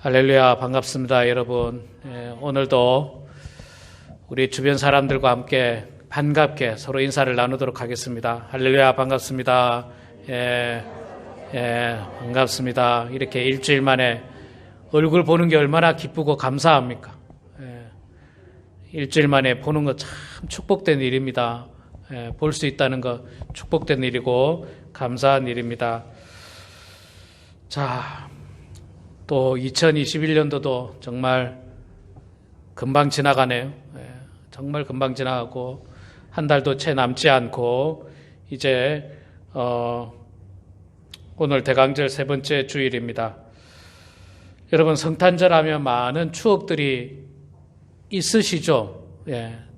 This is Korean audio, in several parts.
할렐루야, 반갑습니다, 여러분. 오늘도 우리 주변 사람들과 함께 반갑게 서로 인사를 나누도록 하겠습니다. 할렐루야, 반갑습니다. 반갑습니다. 이렇게 일주일 만에 얼굴 보는 게 얼마나 기쁘고 감사합니까? 일주일 만에 보는 거 참 축복된 일입니다. 볼 수 있다는 거 축복된 일이고 감사한 일입니다. 자, 또 2021년도도 정말 금방 지나가네요. 정말 금방 지나가고 한 달도 채 남지 않고 이제 오늘 대강절 세 번째 주일입니다. 여러분, 성탄절 하면 많은 추억들이 있으시죠?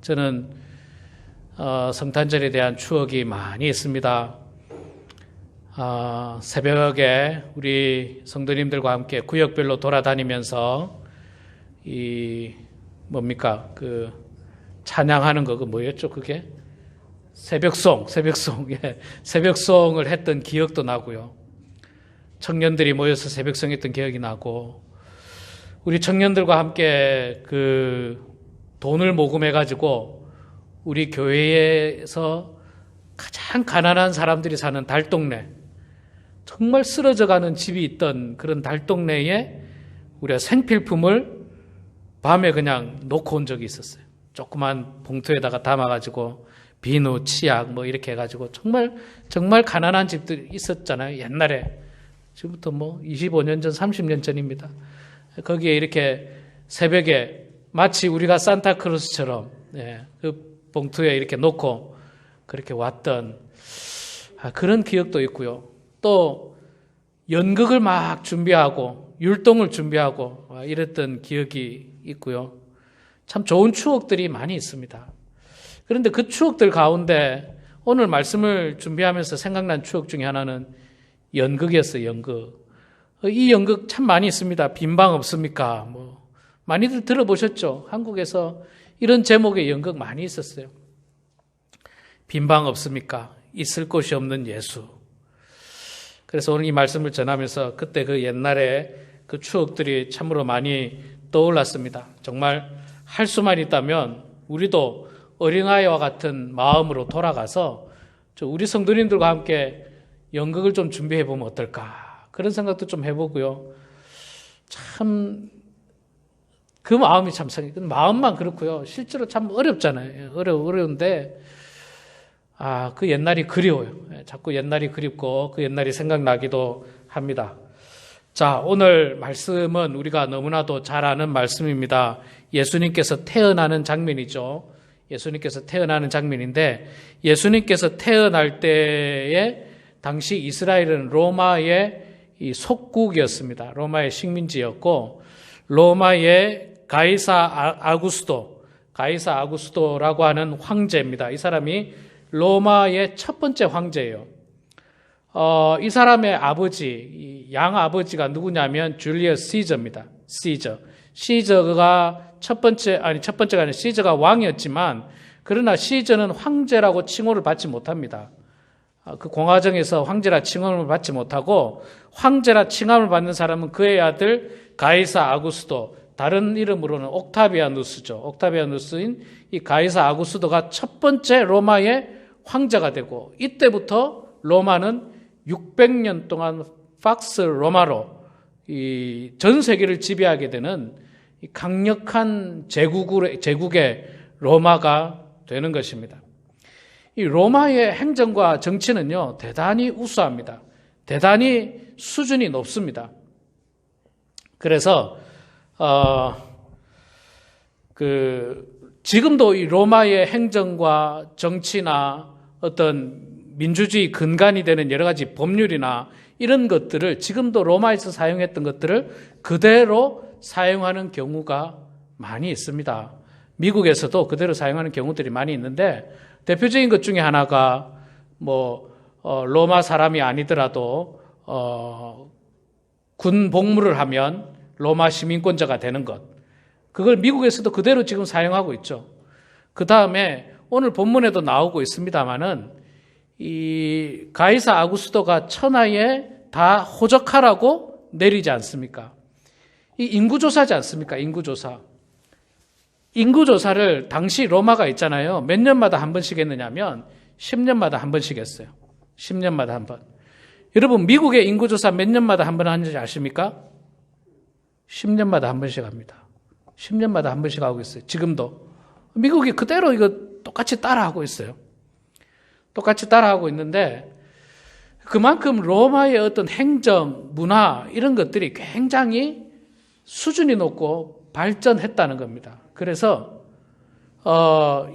저는 성탄절에 대한 추억이 많이 있습니다. 새벽에 우리 성도님들과 함께 구역별로 돌아다니면서 찬양하는 거, 뭐였죠, 그게? 새벽송, 새벽송을 했던 기억도 나고요. 청년들이 모여서 새벽송 했던 기억이 나고, 우리 청년들과 함께 돈을 모금해가지고 우리 교회에서 가장 가난한 사람들이 사는 달동네, 정말 쓰러져가는 집이 있던 그런 달동네에 우리가 생필품을 밤에 그냥 놓고 온 적이 있었어요. 조그만 봉투에다가 담아가지고 비누, 치약 이렇게 해가지고 정말 가난한 집들이 있었잖아요. 옛날에. 지금부터 25년 전, 30년 전입니다. 거기에 이렇게 새벽에 마치 우리가 산타크로스처럼 그 봉투에 이렇게 놓고 그렇게 왔던 그런 기억도 있고요. 또 연극을 막 준비하고 율동을 준비하고 이랬던 기억이 있고요. 참 좋은 추억들이 많이 있습니다. 그런데 그 추억들 가운데 오늘 말씀을 준비하면서 생각난 추억 중에 하나는 연극이었어요. 연극. 이 연극 참 많이 있습니다. 빈방 없습니까? 많이들 들어보셨죠? 한국에서 이런 제목의 연극 많이 있었어요. 빈방 없습니까? 있을 곳이 없는 예수. 그래서 오늘 이 말씀을 전하면서 그때 그 옛날에 그 추억들이 참으로 많이 떠올랐습니다. 정말 할 수만 있다면 우리도 어린아이와 같은 마음으로 돌아가서 우리 성도님들과 함께 연극을 좀 준비해 보면 어떨까, 그런 생각도 좀 해보고요. 참 그 마음이 참 마음만 그렇고요. 실제로 참 어렵잖아요. 어려운데 그 옛날이 그리워요. 자꾸 옛날이 그립고 그 옛날이 생각나기도 합니다. 자, 오늘 말씀은 우리가 너무나도 잘 아는 말씀입니다. 예수님께서 태어나는 장면이죠. 예수님께서 태어나는 장면인데, 예수님께서 태어날 때에 당시 이스라엘은 로마의 속국이었습니다. 로마의 식민지였고, 로마의 가이사 아구스토라고 하는 황제입니다. 이 사람이 로마의 첫 번째 황제예요. 이 사람의 아버지, 양 아버지가 누구냐면 줄리어스 시저입니다. 시저가 첫번째가 아니라 시저가 왕이었지만, 그러나 시저는 황제라고 칭호를 받지 못합니다. 그 공화정에서 황제라 칭함을 받지 못하고, 황제라 칭함을 받는 사람은 그의 아들 가이사 아구스토, 다른 이름으로는 옥타비아누스죠. 옥타비아누스인 이 가이사 아구스토가 첫 번째 로마의 황제가 되고, 이때부터 로마는 600년 동안 팍스 로마로 전 세계를 지배하게 되는 강력한 제국의 로마가 되는 것입니다. 이 로마의 행정과 정치는요, 대단히 우수합니다. 대단히 수준이 높습니다. 그래서 지금도 이 로마의 행정과 정치나 어떤 민주주의 근간이 되는 여러 가지 법률이나 이런 것들을, 지금도 로마에서 사용했던 것들을 그대로 사용하는 경우가 많이 있습니다. 미국에서도 그대로 사용하는 경우들이 많이 있는데, 대표적인 것 중에 하나가 로마 사람이 아니더라도 군 복무를 하면 로마 시민권자가 되는 것, 그걸 미국에서도 그대로 지금 사용하고 있죠. 그 다음에 오늘 본문에도 나오고 있습니다마는 이 가이사 아구스토가 천하에 다 호적하라고 내리지 않습니까? 이 인구조사지 않습니까? 인구조사. 인구조사를 당시 로마가 있잖아요. 몇 년마다 한 번씩 했느냐면 10년마다 한 번씩 했어요. 10년마다 한 번. 여러분 미국의 인구조사 몇 년마다 한 번 하는지 아십니까? 10년마다 한 번씩 합니다. 10년마다 한 번씩 하고 있어요. 지금도. 미국이 그대로 이거 똑같이 따라하고 있어요. 똑같이 따라하고 있는데 그만큼 로마의 어떤 행정, 문화 이런 것들이 굉장히 수준이 높고 발전했다는 겁니다. 그래서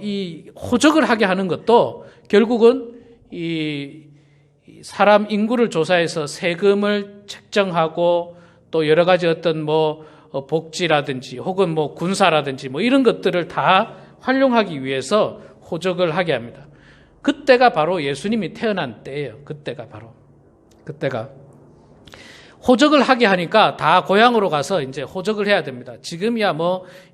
이 호적을 하게 하는 것도 결국은 이 사람 인구를 조사해서 세금을 책정하고 또 여러 가지 어떤 복지라든지 혹은 군사라든지 이런 것들을 다 활용하기 위해서 호적을 하게 합니다. 그때가 바로 예수님이 태어난 때예요. 그때가 호적을 하게 하니까 다 고향으로 가서 이제 호적을 해야 됩니다. 지금이야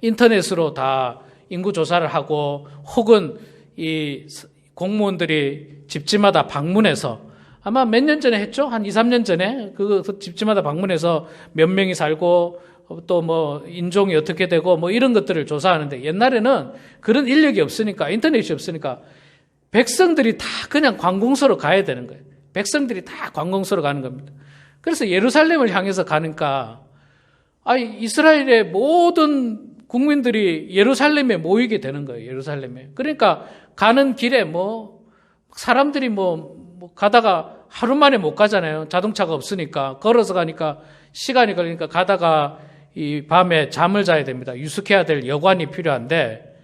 인터넷으로 다 인구 조사를 하고 혹은 이 공무원들이 집집마다 방문해서 아마 몇 년 전에 했죠? 한 2, 3년 전에 그 집집마다 방문해서 몇 명이 살고 또 인종이 어떻게 되고 이런 것들을 조사하는데 옛날에는 그런 인력이 없으니까 인터넷이 없으니까 백성들이 다 그냥 관공서로 가야 되는 거예요. 백성들이 다 관공서로 가는 겁니다. 그래서 예루살렘을 향해서 가니까 이스라엘의 모든 국민들이 예루살렘에 모이게 되는 거예요. 예루살렘에. 그러니까 가는 길에 사람들이 가다가 하루 만에 못 가잖아요. 자동차가 없으니까. 걸어서 가니까 시간이 걸리니까 가다가 이 밤에 잠을 자야 됩니다. 유숙해야 될 여관이 필요한데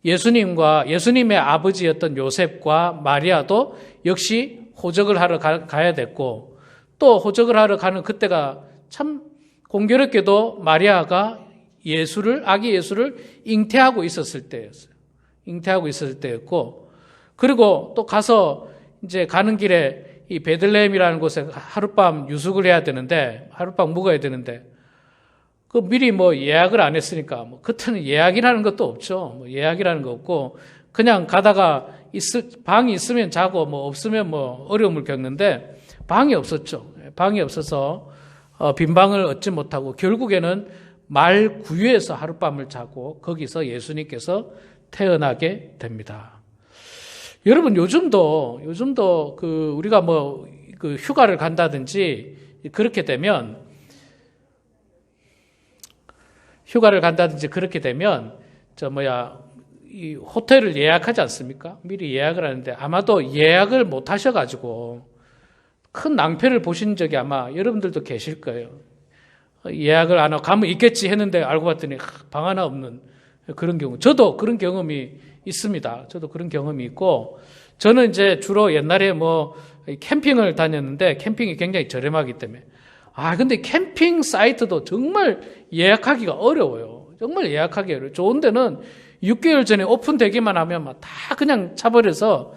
예수님의 아버지였던 요셉과 마리아도 역시 호적을 하러 가야 됐고 또 호적을 하러 가는 그때가 참 공교롭게도 마리아가 아기 예수를 잉태하고 있었을 때였어요. 잉태하고 있었을 때였고 그리고 또 가서 이제 가는 길에 이 베들레헴이라는 곳에 하룻밤 유숙을 해야 되는데 하룻밤 묵어야 되는데 미리 예약을 안 했으니까 그때는 예약이라는 것도 없죠. 예약이라는 거 없고 그냥 가다가 방이 있으면 자고 없으면 어려움을 겪는데 방이 없었죠. 방이 없어서 빈 방을 얻지 못하고 결국에는 말 구유에서 하룻밤을 자고 거기서 예수님께서 태어나게 됩니다. 여러분 요즘도 우리가 휴가를 간다든지 그렇게 되면 이 호텔을 예약하지 않습니까? 미리 예약을 하는데 아마도 예약을 못 하셔가지고 큰 낭패를 보신 적이 아마 여러분들도 계실 거예요. 예약을 안 하고 가면 있겠지 했는데 알고 봤더니 방 하나 없는 그런 경우. 저도 그런 경험이 있습니다. 저도 그런 경험이 있고 저는 이제 주로 옛날에 캠핑을 다녔는데 캠핑이 굉장히 저렴하기 때문에 근데 캠핑 사이트도 정말 예약하기가 어려워요. 정말 예약하기 어려워요. 좋은 데는 6개월 전에 오픈되기만 하면 다 그냥 차버려서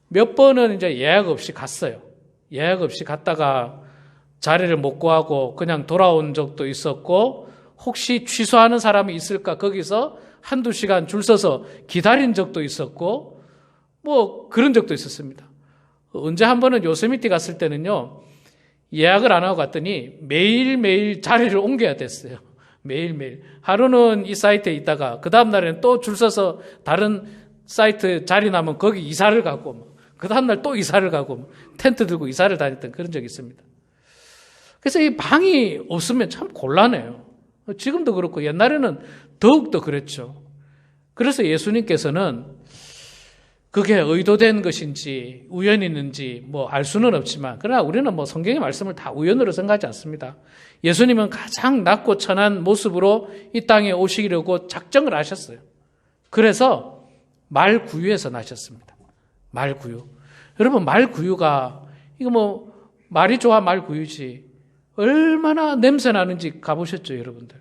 몇 번은 이제 예약 없이 갔어요. 예약 없이 갔다가 자리를 못 구하고 그냥 돌아온 적도 있었고 혹시 취소하는 사람이 있을까 거기서 한두 시간 줄 서서 기다린 적도 있었고 그런 적도 있었습니다. 언제 한 번은 요세미티 갔을 때는요. 예약을 안 하고 갔더니 매일매일 자리를 옮겨야 됐어요. 매일매일. 하루는 이 사이트에 있다가 그 다음 날에는 또 줄 서서 다른 사이트 자리 나면 거기 이사를 가고 그 다음 날 또 이사를 가고 텐트 들고 이사를 다녔던 그런 적이 있습니다. 그래서 이 방이 없으면 참 곤란해요. 지금도 그렇고 옛날에는 더욱더 그랬죠. 그래서 예수님께서는 그게 의도된 것인지 우연이는지 알 수는 없지만 그러나 우리는 성경의 말씀을 다 우연으로 생각하지 않습니다. 예수님은 가장 낮고 천한 모습으로 이 땅에 오시려고 작정을 하셨어요. 그래서 말구유에서 나셨습니다. 말구유. 여러분 말구유가 이거 말이 좋아 말구유지 얼마나 냄새 나는지 가보셨죠, 여러분들?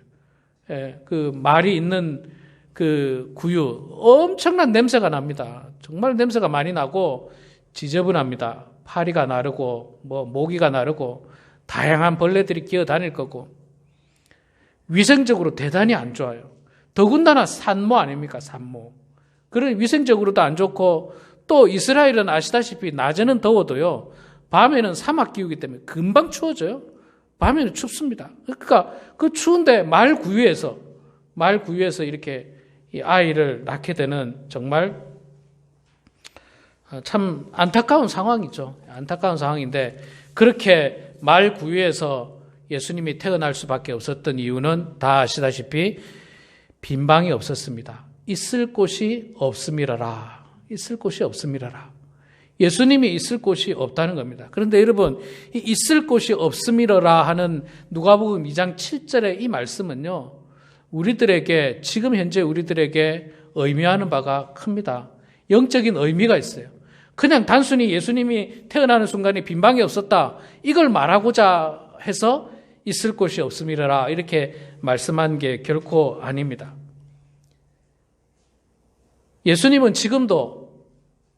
그 말이 있는 그 구유 엄청난 냄새가 납니다. 정말 냄새가 많이 나고 지저분합니다. 파리가 나르고 모기가 나르고 다양한 벌레들이 기어다닐 거고 위생적으로 대단히 안 좋아요. 더군다나 산모 아닙니까? 산모. 그런 위생적으로도 안 좋고 또 이스라엘은 아시다시피 낮에는 더워도요. 밤에는 사막 기후이기 때문에 금방 추워져요. 밤에는 춥습니다. 그러니까 그 추운데 말 구유에서 이렇게 이 아이를 낳게 되는 정말 참 안타까운 상황이죠. 안타까운 상황인데 그렇게 말 구유에서 예수님이 태어날 수밖에 없었던 이유는 다 아시다시피 빈방이 없었습니다. 있을 곳이 없음이라라. 있을 곳이 없음이라라. 예수님이 있을 곳이 없다는 겁니다. 그런데 여러분, 이 있을 곳이 없음이라라 하는 누가복음 2장 7절의 이 말씀은요, 우리들에게, 지금 현재 우리들에게 의미하는 바가 큽니다. 영적인 의미가 있어요. 그냥 단순히 예수님이 태어나는 순간에 빈방이 없었다, 이걸 말하고자 해서 있을 곳이 없음이라라 이렇게 말씀한 게 결코 아닙니다. 예수님은 지금도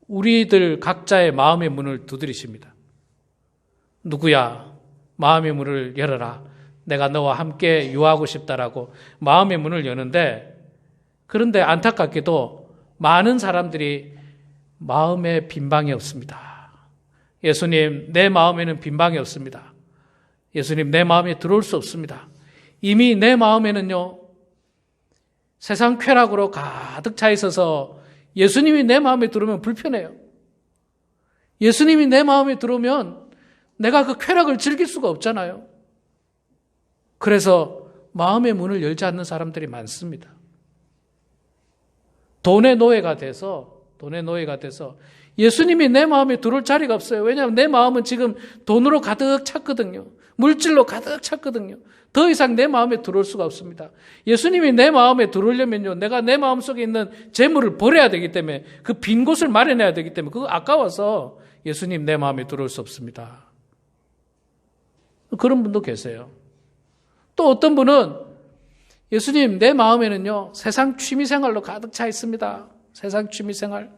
우리들 각자의 마음의 문을 두드리십니다. 누구야? 마음의 문을 열어라. 내가 너와 함께 유하고 싶다라고 마음의 문을 여는데, 그런데 안타깝게도 많은 사람들이 마음에 빈방이 없습니다. 예수님, 내 마음에는 빈방이 없습니다. 예수님, 내 마음에 들어올 수 없습니다. 이미 내 마음에는요, 세상 쾌락으로 가득 차 있어서 예수님이 내 마음에 들어오면 불편해요. 예수님이 내 마음에 들어오면 내가 그 쾌락을 즐길 수가 없잖아요. 그래서 마음의 문을 열지 않는 사람들이 많습니다. 돈의 노예가 돼서 예수님이 내 마음에 들어올 자리가 없어요. 왜냐하면 내 마음은 지금 돈으로 가득 찼거든요. 물질로 가득 찼거든요. 더 이상 내 마음에 들어올 수가 없습니다. 예수님이 내 마음에 들어오려면요, 내가 내 마음 속에 있는 재물을 버려야 되기 때문에, 그 빈 곳을 마련해야 되기 때문에, 그거 아까워서 예수님 내 마음에 들어올 수 없습니다. 그런 분도 계세요. 또 어떤 분은 예수님, 내 마음에는요, 세상 취미생활로 가득 차 있습니다. 세상 취미생활.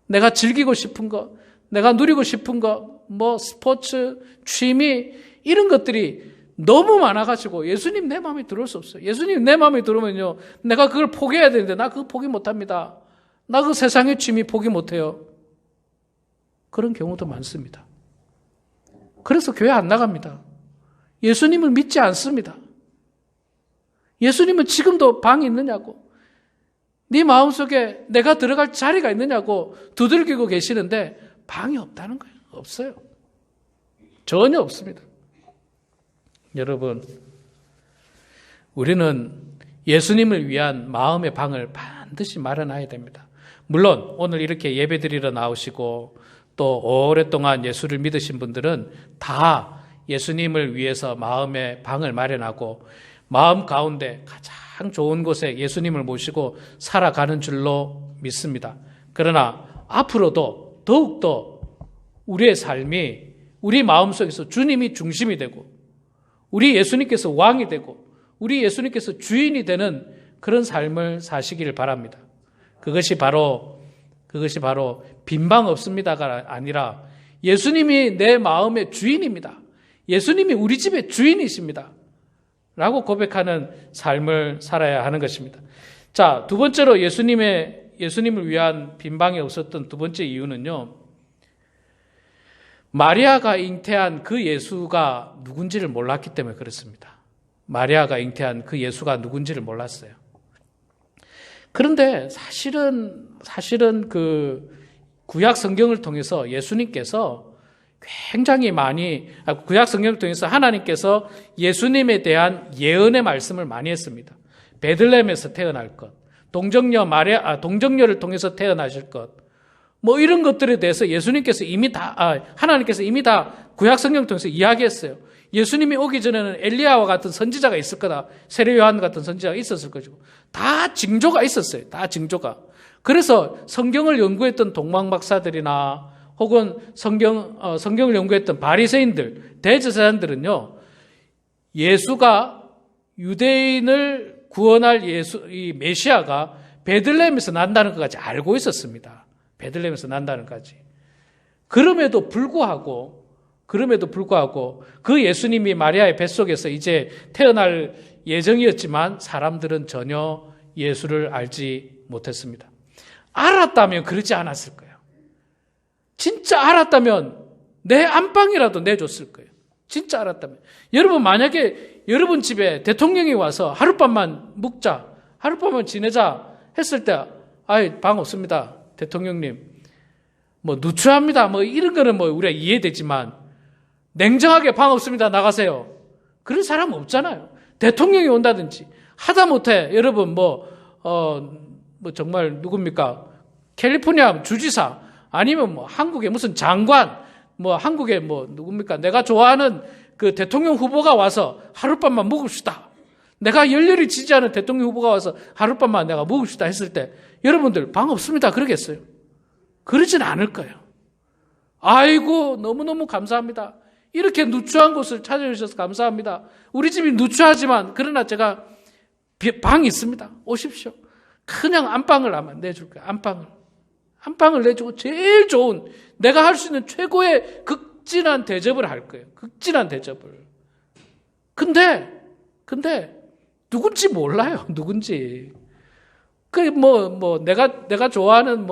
내가 즐기고 싶은 거, 내가 누리고 싶은 거, 뭐 스포츠, 취미, 이런 것들이 너무 많아가지고 예수님 내 마음에 들어올 수 없어요. 예수님 내 마음에 들어오면요, 내가 그걸 포기해야 되는데 나 그거 포기 못합니다. 나 그 세상의 취미 포기 못해요. 그런 경우도 많습니다. 그래서 교회 안 나갑니다. 예수님을 믿지 않습니다. 예수님은 지금도 방이 있느냐고, 네 마음속에 내가 들어갈 자리가 있느냐고 두들기고 계시는데 방이 없다는 거예요. 없어요. 전혀 없습니다. 여러분, 우리는 예수님을 위한 마음의 방을 반드시 마련해야 됩니다. 물론 오늘 이렇게 예배드리러 나오시고 또 오랫동안 예수를 믿으신 분들은 다 예수님을 위해서 마음의 방을 마련하고 마음 가운데 가장 좋은 곳에 예수님을 모시고 살아가는 줄로 믿습니다. 그러나 앞으로도 더욱더 우리의 삶이, 우리 마음속에서 주님이 중심이 되고 우리 예수님께서 왕이 되고 우리 예수님께서 주인이 되는 그런 삶을 사시기를 바랍니다. 그것이 바로 빈방 없습니다가 아니라 예수님이 내 마음의 주인입니다. 예수님이 우리 집의 주인이십니다. 라고 고백하는 삶을 살아야 하는 것입니다. 자, 두 번째로 예수님을 위한 빈방이 없었던 두 번째 이유는요, 마리아가 잉태한 그 예수가 누군지를 몰랐기 때문에 그렇습니다. 마리아가 잉태한 그 예수가 누군지를 몰랐어요. 그런데 사실은 그 구약 성경을 통해서 예수님께서 굉장히 많이, 구약 성경을 통해서 하나님께서 예수님에 대한 예언의 말씀을 많이 했습니다. 베들레헴에서 태어날 것, 동정녀를 통해서 태어나실 것, 뭐 이런 것들에 대해서 하나님께서 이미 다 구약 성경을 통해서 이야기했어요. 예수님이 오기 전에는 엘리야와 같은 선지자가 있을 거다. 세례 요한 같은 선지자가 있었을 것이고, 다 징조가 있었어요. 다 징조가. 그래서 성경을 연구했던 동방박사들이나 혹은 성경을 연구했던 바리새인들, 대제사장들은요, 예수가 유대인을 구원할 이 메시아가 베들레헴에서 난다는 것까지 알고 있었습니다. 베들레헴에서 난다는 것까지. 그럼에도 불구하고 그 예수님이 마리아의 뱃속에서 이제 태어날 예정이었지만 사람들은 전혀 예수를 알지 못했습니다. 알았다면 그러지 않았을 거예요. 진짜 알았다면 내 안방이라도 내줬을 거예요. 진짜 알았다면. 여러분, 만약에 여러분 집에 대통령이 와서 하룻밤만 묵자, 하룻밤만 지내자 했을 때, 방 없습니다. 대통령님. 뭐, 누추합니다. 뭐, 이런 거는 뭐, 우리가 이해되지만, 냉정하게 방 없습니다. 나가세요. 그런 사람 없잖아요. 대통령이 온다든지, 하다못해, 여러분, 정말, 누굽니까? 캘리포니아 주지사, 아니면 뭐, 한국의 무슨 장관, 한국의 누굽니까? 내가 좋아하는 그 대통령 후보가 와서 하룻밤만 묵읍시다. 내가 열렬히 지지하는 대통령 후보가 와서 하룻밤만 내가 묵읍시다 했을 때, 여러분들 방 없습니다. 그러겠어요? 그러진 않을 거예요. 아이고, 너무너무 감사합니다. 이렇게 누추한 곳을 찾아주셔서 감사합니다. 우리 집이 누추하지만, 그러나 제가 방이 있습니다. 오십시오. 그냥 안방을 아마 내줄 거예요. 안방을 내주고 제일 좋은, 내가 할 수 있는 최고의 극진한 대접을 할 거예요. 극진한 대접을. 근데, 누군지 몰라요. 누군지. 내가 좋아하는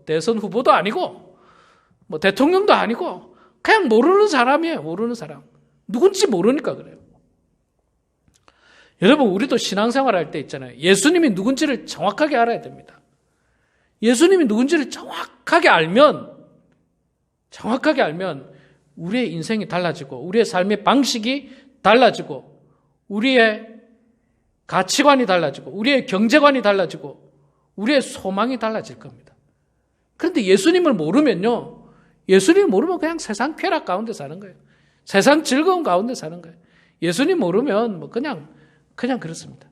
대선 후보도 아니고, 대통령도 아니고, 그냥 모르는 사람이에요. 모르는 사람. 누군지 모르니까 그래요. 여러분, 우리도 신앙생활 할 때 있잖아요. 예수님이 누군지를 정확하게 알아야 됩니다. 예수님이 누군지를 정확하게 알면 우리의 인생이 달라지고, 우리의 삶의 방식이 달라지고, 우리의 가치관이 달라지고, 우리의 경제관이 달라지고, 우리의 소망이 달라질 겁니다. 그런데 예수님을 모르면 그냥 세상 쾌락 가운데 사는 거예요. 세상 즐거움 가운데 사는 거예요. 예수님 모르면 그냥 그렇습니다.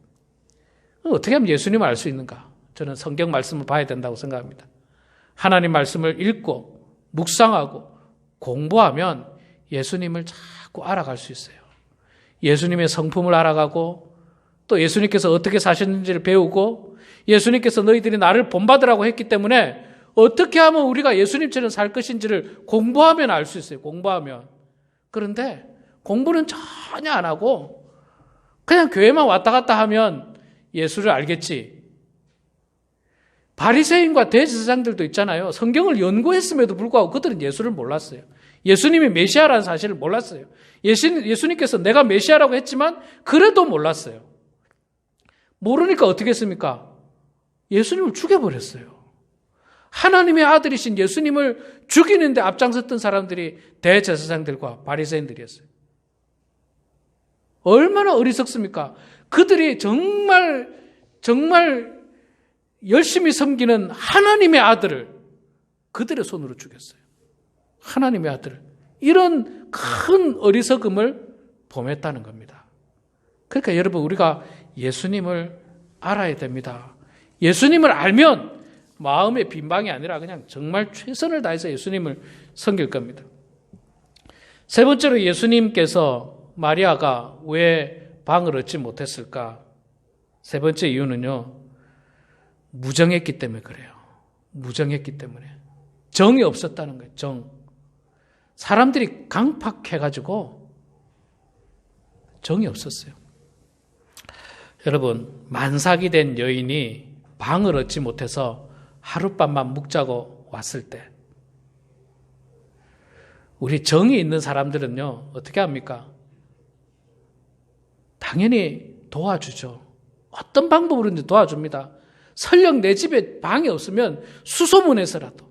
어떻게 하면 예수님을 알 수 있는가? 저는 성경 말씀을 봐야 된다고 생각합니다. 하나님 말씀을 읽고 묵상하고 공부하면 예수님을 자꾸 알아갈 수 있어요. 예수님의 성품을 알아가고, 또 예수님께서 어떻게 사셨는지를 배우고, 예수님께서 너희들이 나를 본받으라고 했기 때문에 어떻게 하면 우리가 예수님처럼 살 것인지를 공부하면 알 수 있어요. 공부하면. 그런데 공부는 전혀 안 하고 그냥 교회만 왔다 갔다 하면 예수를 알겠지. 바리새인과 대제사장들도 있잖아요. 성경을 연구했음에도 불구하고 그들은 예수를 몰랐어요. 예수님이 메시아라는 사실을 몰랐어요. 예수님께서 내가 메시아라고 했지만 그래도 몰랐어요. 모르니까 어떻게 했습니까? 예수님을 죽여버렸어요. 하나님의 아들이신 예수님을 죽이는데 앞장섰던 사람들이 대제사장들과 바리새인들이었어요. 얼마나 어리석습니까? 그들이 정말 열심히 섬기는 하나님의 아들을 그들의 손으로 죽였어요. 하나님의 아들을. 이런 큰 어리석음을 범했다는 겁니다. 그러니까 여러분, 우리가 예수님을 알아야 됩니다. 예수님을 알면 마음의 빈방이 아니라 그냥 정말 최선을 다해서 예수님을 섬길 겁니다. 세 번째로, 예수님께서 마리아가 왜 방을 얻지 못했을까? 세 번째 이유는요, 무정했기 때문에 그래요. 무정했기 때문에. 정이 없었다는 거예요. 정. 사람들이 강팍해가지고 정이 없었어요. 여러분, 만삭이 된 여인이 방을 얻지 못해서 하룻밤만 묵자고 왔을 때, 우리 정이 있는 사람들은요, 어떻게 합니까? 당연히 도와주죠. 어떤 방법으로든지 도와줍니다. 설령 내 집에 방이 없으면 수소문해서라도.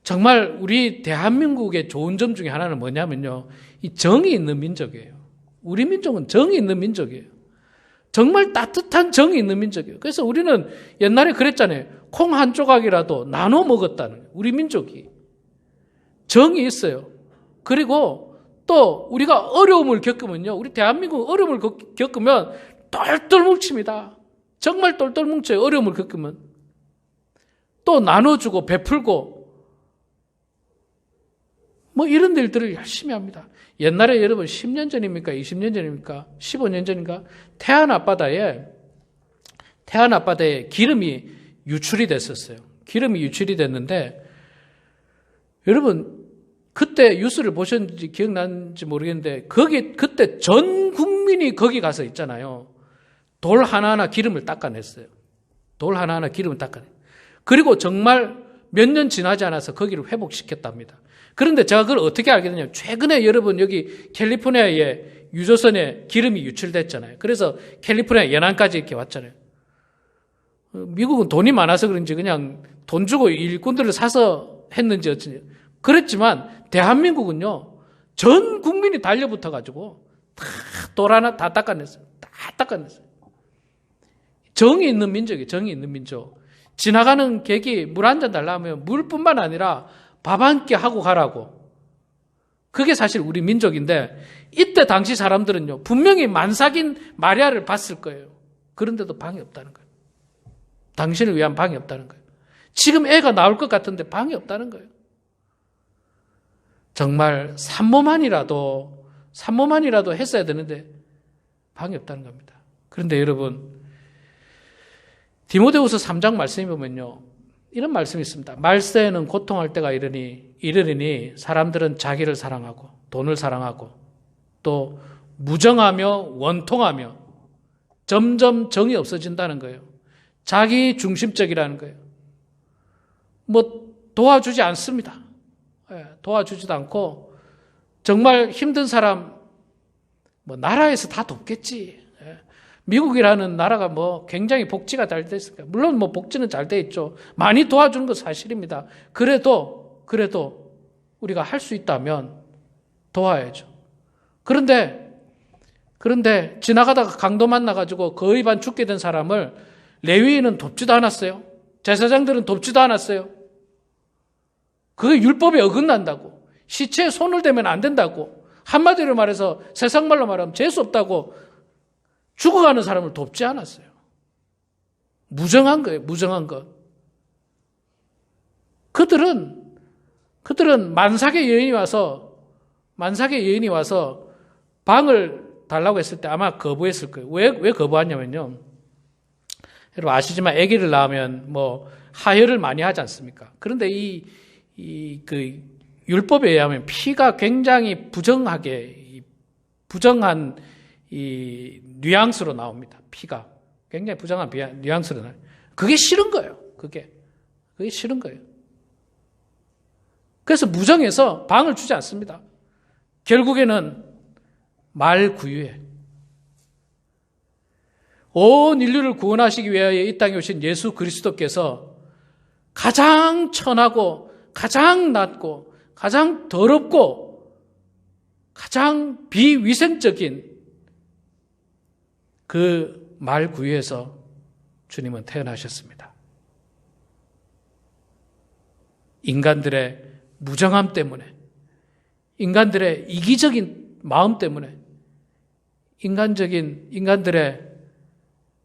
정말 우리 대한민국의 좋은 점 중에 하나는 뭐냐면요, 이 정이 있는 민족이에요. 우리 민족은 정이 있는 민족이에요. 정말 따뜻한 정이 있는 민족이에요. 그래서 우리는 옛날에 그랬잖아요. 콩 한 조각이라도 나눠 먹었다는 거예요. 우리 민족이. 정이 있어요. 그리고 또 우리가 어려움을 겪으면요, 우리 대한민국 어려움을 겪으면 똘똘 뭉칩니다. 정말 똘똘 뭉쳐요. 어려움을 겪으면. 또 나눠주고 베풀고 이런 일들을 열심히 합니다. 옛날에 여러분 10년 전입니까? 20년 전입니까? 15년 전인가? 태안 앞바다에 기름이 유출이 됐었어요. 기름이 유출이 됐는데, 여러분 그때 뉴스를 보셨는지 기억나는지 모르겠는데, 그때 전 국민이 거기 가서 있잖아요. 돌 하나하나 기름을 닦아냈어요. 그리고 정말 몇 년 지나지 않아서 거기를 회복시켰답니다. 그런데 제가 그걸 어떻게 알게 됐냐면 최근에 여러분 여기 캘리포니아에 유조선에 기름이 유출됐잖아요. 그래서 캘리포니아 연안까지 이렇게 왔잖아요. 미국은 돈이 많아서 그런지 그냥 돈 주고 일꾼들을 사서 했는지 어쩐지 그랬지만 대한민국은요 전 국민이 달려붙어가지고 다 닦아냈어요. 다 닦아냈어요. 정이 있는 민족이에요. 정이 있는 민족. 지나가는 객이 물 한 잔 달라면 물뿐만 아니라 밥 한 끼 하고 가라고. 그게 사실 우리 민족인데 이때 당시 사람들은요 분명히 만삭인 마리아를 봤을 거예요. 그런데도 방이 없다는 거예요. 당신을 위한 방이 없다는 거예요. 지금 애가 나올 것 같은데 방이 없다는 거예요. 정말 산모만이라도 했어야 되는데 방이 없다는 겁니다. 그런데 여러분 디모데후서 3장 말씀에 보면요 이런 말씀이 있습니다. 말세에는 고통할 때가 이르리니 사람들은 자기를 사랑하고 돈을 사랑하고 또 무정하며 원통하며 점점 정이 없어진다는 거예요. 자기 중심적이라는 거예요. 도와주지 않습니다. 도와주지도 않고 정말 힘든 사람 나라에서 다 돕겠지. 미국이라는 나라가 굉장히 복지가 잘 돼 있습니다. 물론 복지는 잘 돼 있죠. 많이 도와주는 건 사실입니다. 그래도 우리가 할 수 있다면 도와야죠. 그런데 지나가다가 강도 만나가지고 거의 반 죽게 된 사람을 레위인은 돕지도 않았어요. 제사장들은 돕지도 않았어요. 그게 율법에 어긋난다고. 시체에 손을 대면 안 된다고. 한마디로 말해서 세상말로 말하면 재수 없다고 죽어가는 사람을 돕지 않았어요. 무정한 거예요. 무정한 것. 그들은 만삭의 여인이 와서 방을 달라고 했을 때 아마 거부했을 거예요. 왜 거부하냐면요. 여러분 아시지만 아기를 낳으면 하혈을 많이 하지 않습니까? 그런데 그 율법에 의하면 피가 굉장히 부정한 이 뉘앙스로 나옵니다. 피가 굉장히 부정한 뉘앙스로 나와요. 그게 싫은 거예요. 그게 싫은 거예요. 그래서 무정해서 방을 주지 않습니다. 결국에는 말구유에 온 인류를 구원하시기 위하여 이 땅에 오신 예수 그리스도께서 가장 천하고 가장 낮고 가장 더럽고 가장 비위생적인 그 말구유에서 주님은 태어나셨습니다. 인간들의 무정함 때문에, 인간들의 이기적인 마음 때문에, 인간들의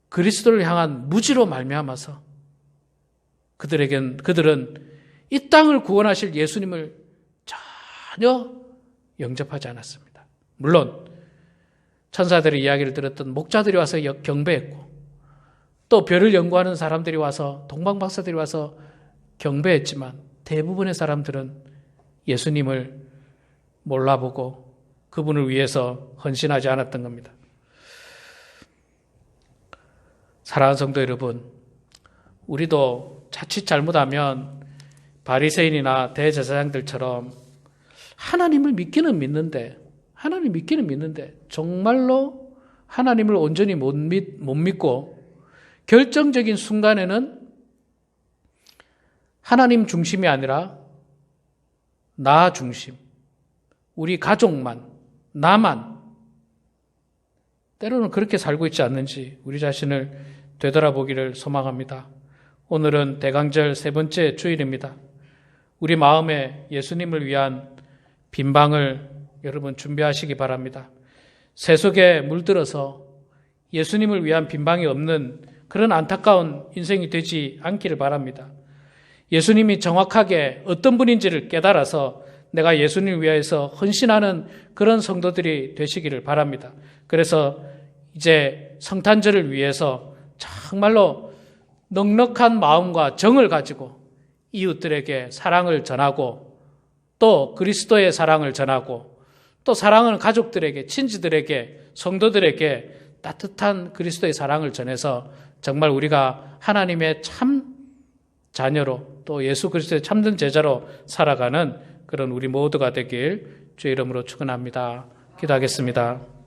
그리스도를 향한 무지로 말미암아서 그들은 이 땅을 구원하실 예수님을 전혀 영접하지 않았습니다. 물론 천사들의 이야기를 들었던 목자들이 와서 경배했고 또 별을 연구하는 사람들이 와서 동방박사들이 와서 경배했지만 대부분의 사람들은 예수님을 몰라보고 그분을 위해서 헌신하지 않았던 겁니다. 사랑하는 성도 여러분, 우리도 자칫 잘못하면 바리새인이나 대제사장들처럼 하나님을 믿기는 믿는데 정말로 하나님을 온전히 못 믿고 결정적인 순간에는 하나님 중심이 아니라 나 중심, 우리 가족만, 나만 때로는 그렇게 살고 있지 않는지 우리 자신을 되돌아보기를 소망합니다. 오늘은 대강절 세 번째 주일입니다. 우리 마음에 예수님을 위한 빈방을 여러분 준비하시기 바랍니다. 새 속에 물들어서 예수님을 위한 빈방이 없는 그런 안타까운 인생이 되지 않기를 바랍니다. 예수님이 정확하게 어떤 분인지를 깨달아서 내가 예수님을 위해서 헌신하는 그런 성도들이 되시기를 바랍니다. 그래서 이제 성탄절을 위해서 정말로 넉넉한 마음과 정을 가지고 이웃들에게 사랑을 전하고 또 그리스도의 사랑을 전하고 또 사랑하는 가족들에게, 친지들에게, 성도들에게 따뜻한 그리스도의 사랑을 전해서 정말 우리가 하나님의 참 자녀로 또 예수 그리스도의 참된 제자로 살아가는 그런 우리 모두가 되길 주의 이름으로 축원합니다. 기도하겠습니다.